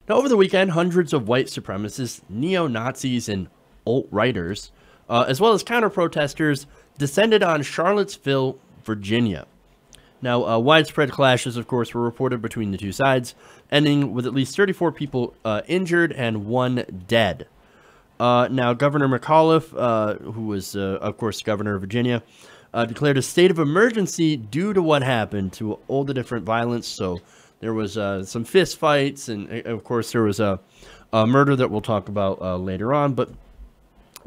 Now, over the weekend, hundreds of white supremacists, neo-Nazis, and alt-righters, as well as counter-protesters, descended on Charlottesville, Virginia. Now, widespread clashes, of course, were reported between the two sides, ending with at least 34 people injured and 1 dead. Now, Governor McAuliffe, who was, of course, governor of Virginia, declared a state of emergency due to what happened, to all the different violence. So there was some fist fights, and, of course, there was a murder that we'll talk about later on. But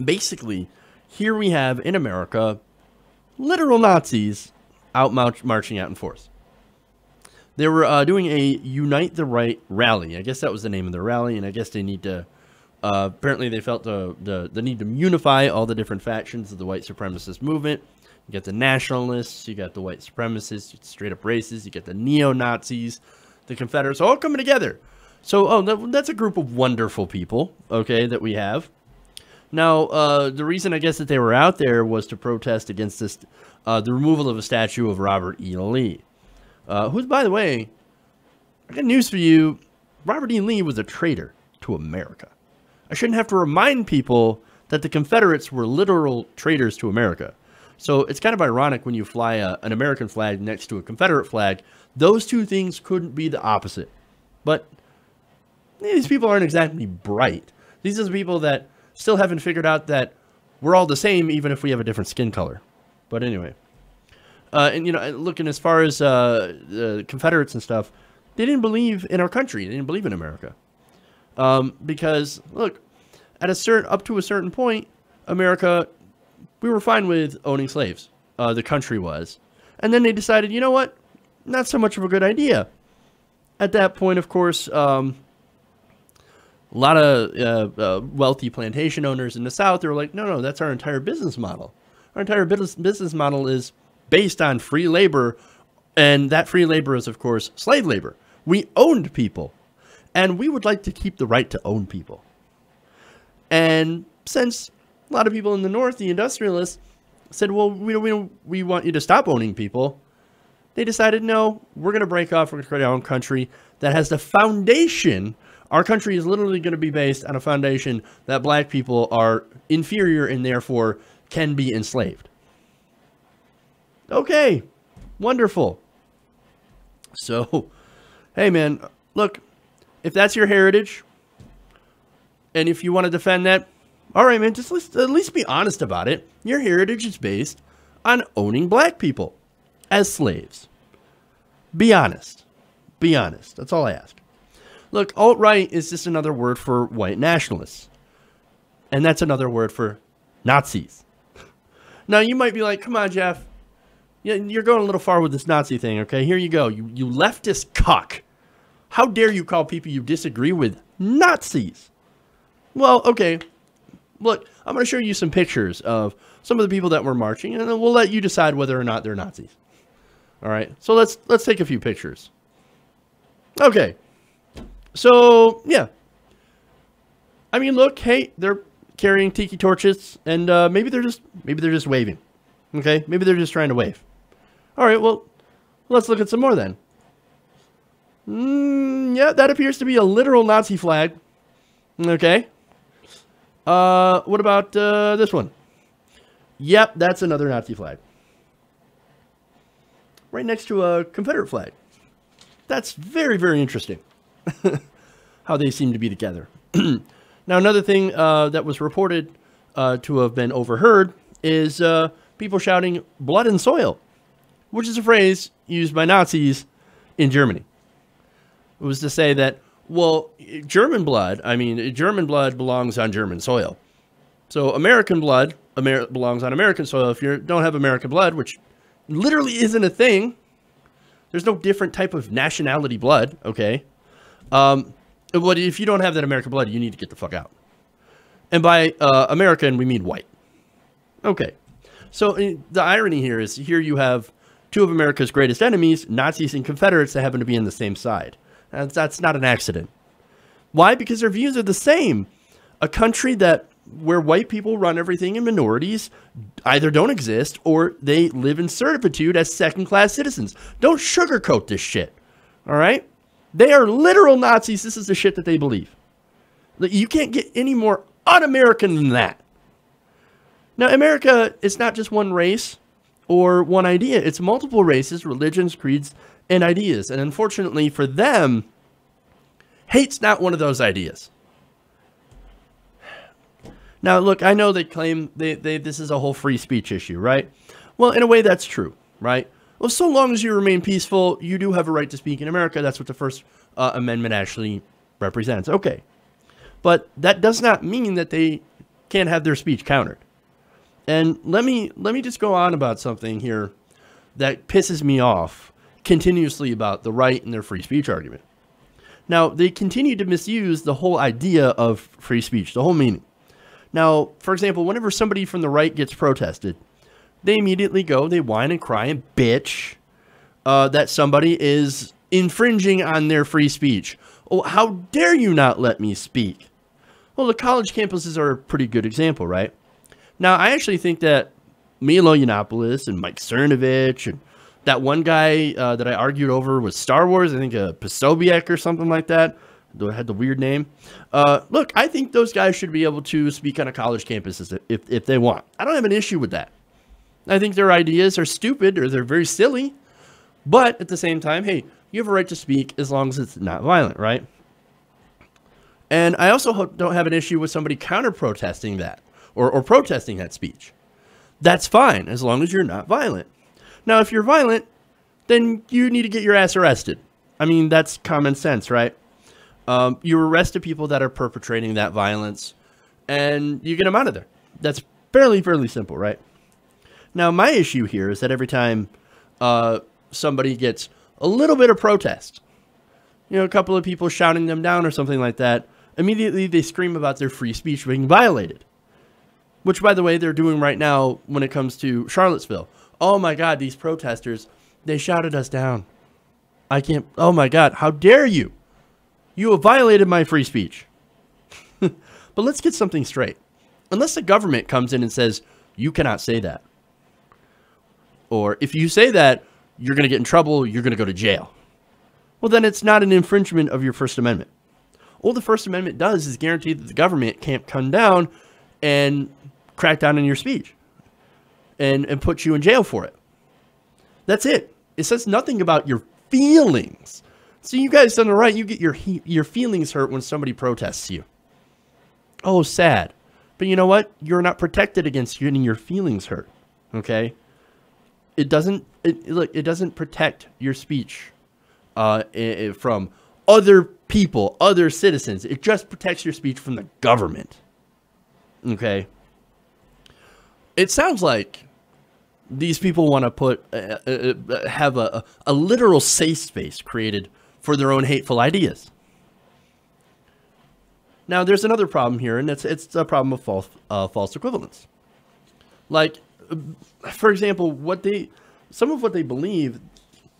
basically, here we have, in America, literal Nazis out marching out in force. They were doing a Unite the Right rally. I guess that was the name of the rally, and I guess they need to... apparently, they felt the need to unify all the different factions of the white supremacist movement. You got the nationalists, you got the white supremacists, straight up racists, you got the neo-Nazis, the Confederates, all coming together. So, that's a group of wonderful people, okay, that we have. Now, the reason I guess that they were out there was to protest against this, the removal of a statue of Robert E. Lee, who's, by the way, I got news for you, Robert E. Lee was a traitor to America. I shouldn't have to remind people that the Confederates were literal traitors to America. So it's kind of ironic when you fly an American flag next to a Confederate flag. Those two things couldn't be the opposite. But these people aren't exactly bright. These are the people that still haven't figured out that we're all the same, even if we have a different skin color. But anyway. And, you know, looking as far as the Confederates and stuff, they didn't believe in our country. They didn't believe in America. Because, look, at up to a certain point, America, we were fine with owning slaves. The country was. And then they decided, you know what? Not so much of a good idea. At that point, of course, a lot of wealthy plantation owners in the South, they were like, no, that's our entire business model. Our entire business model is based on free labor, and that free labor is, of course, slave labor. We owned people. And we would like to keep the right to own people. And since a lot of people in the North, the industrialists, said, well, we want you to stop owning people, they decided, no, we're going to break off. We're going to create our own country that has the foundation. Our country is literally going to be based on a foundation that black people are inferior and therefore can be enslaved. Okay, wonderful. So, hey, man, look. If that's your heritage, and if you want to defend that, all right, man, just at least be honest about it. Your heritage is based on owning black people as slaves. Be honest. Be honest. That's all I ask. Look, alt-right is just another word for white nationalists. And that's another word for Nazis. Now, you might be like, come on, Jeff. You're going a little far with this Nazi thing, okay? Here you go. You leftist cuck. How dare you call people you disagree with Nazis? Well, okay. Look, I'm going to show you some pictures of some of the people that were marching, and then we'll let you decide whether or not they're Nazis. All right. So let's take a few pictures. Okay. So, yeah. I mean, look, hey, they're carrying tiki torches, and maybe they're just waving. Okay? Maybe they're just trying to wave. All right, well, let's look at some more then. Yeah, that appears to be a literal Nazi flag. Okay. What about this one? Yep, that's another Nazi flag. Right next to a Confederate flag. That's very, very interesting. How they seem to be together. Now, another thing that was reported to have been overheard is people shouting blood and soil, which is a phrase used by Nazis in Germany. It was to say that, well, German blood belongs on German soil. So American blood belongs on American soil. If you don't have American blood, which literally isn't a thing, there's no different type of nationality blood, okay? If you don't have that American blood, you need to get the fuck out. And by American, we mean white. Okay. So the irony here is, here you have two of America's greatest enemies, Nazis and Confederates, that happen to be on the same side. And that's not an accident. Why? Because their views are the same. A country where white people run everything and minorities either don't exist or they live in servitude as second-class citizens. Don't sugarcoat this shit. All right? They are literal Nazis. This is the shit that they believe. You can't get any more un-American than that. Now, America is not just one race or one idea. It's multiple races, religions, creeds, and ideas. And unfortunately for them, hate's not one of those ideas. Now, look, I know they claim this is a whole free speech issue, right? Well, in a way, that's true, right? Well, so long as you remain peaceful, you do have a right to speak in America. That's what the First Amendment actually represents. Okay. But that does not mean that they can't have their speech countered. And let me just go on about something here that pisses me off continuously about the right and their free speech argument. Now, they continue to misuse the whole idea of free speech, the whole meaning. Now, for example, whenever somebody from the right gets protested, they immediately go, they whine and cry and bitch that somebody is infringing on their free speech. Oh, how dare you not let me speak? Well, the college campuses are a pretty good example, right? Now, I actually think that Milo Yiannopoulos and Mike Cernovich and that one guy that I argued over was Star Wars, I think Posobiec or something like that, had the weird name. Look, I think those guys should be able to speak on a college campus if they want. I don't have an issue with that. I think their ideas are stupid or they're very silly. But at the same time, hey, you have a right to speak as long as it's not violent, right? And I also don't have an issue with somebody counter-protesting that or protesting that speech. That's fine as long as you're not violent. Now, if you're violent, then you need to get your ass arrested. I mean, that's common sense, right? You arrest the people that are perpetrating that violence and you get them out of there. That's fairly simple, right? Now, my issue here is that every time somebody gets a little bit of protest, you know, a couple of people shouting them down or something like that, immediately they scream about their free speech being violated. Which, by the way, they're doing right now when it comes to Charlottesville. Oh my God, these protesters, they shouted us down. I can't, oh my God, how dare you? You have violated my free speech. But let's get something straight. Unless the government comes in and says, you cannot say that. Or if you say that, you're going to get in trouble, you're going to go to jail. Well, then it's not an infringement of your First Amendment. All the First Amendment does is guarantee that the government can't come down and crack down on your speech and put you in jail for it. That's it. It says nothing about your feelings. So you guys done the right. You get your feelings hurt when somebody protests you. Oh, sad. But you know what? You're not protected against getting your feelings hurt. Okay? It doesn't protect your speech from other people, other citizens. It just protects your speech from the government. Okay? It sounds like these people want to have a literal safe space created for their own hateful ideas. Now, there's another problem here, and it's a problem of false equivalence. Like, for example, some of what they believe,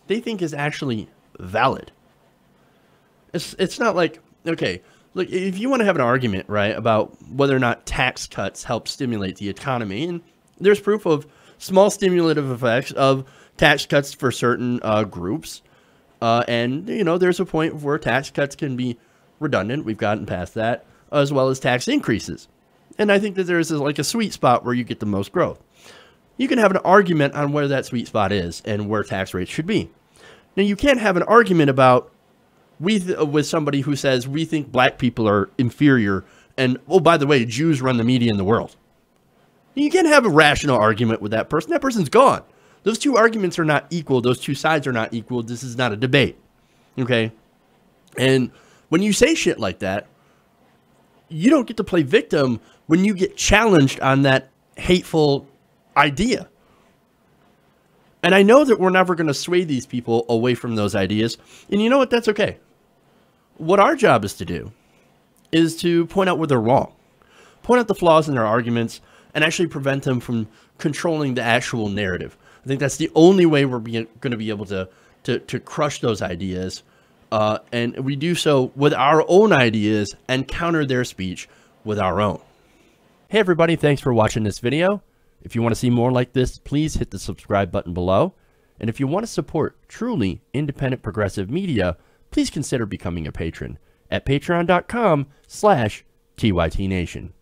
they think is actually valid. It's not like, okay, look, if you want to have an argument, right, about whether or not tax cuts help stimulate the economy, and there's proof of small stimulative effects of tax cuts for certain groups, and, you know, there's a point where tax cuts can be redundant. We've gotten past that, as well as tax increases. And I think that there's like a sweet spot where you get the most growth. You can have an argument on where that sweet spot is and where tax rates should be. Now, you can't have an argument about with somebody who says we think black people are inferior and, oh, by the way, Jews run the media in the world. You can't have a rational argument with that person. That person's gone. Those two arguments are not equal. Those two sides are not equal. This is not a debate. Okay? And when you say shit like that, you don't get to play victim when you get challenged on that hateful idea. And I know that we're never going to sway these people away from those ideas. And you know what? That's okay. What our job is to do is to point out where they're wrong. Point out the flaws in their arguments and actually prevent them from controlling the actual narrative. I think that's the only way we're going to be able to crush those ideas. And we do so with our own ideas and counter their speech with our own. Hey everybody, thanks for watching this video. If you want to see more like this, please hit the subscribe button below. And if you want to support truly independent progressive media, please consider becoming a patron at patreon.com/TYTNation.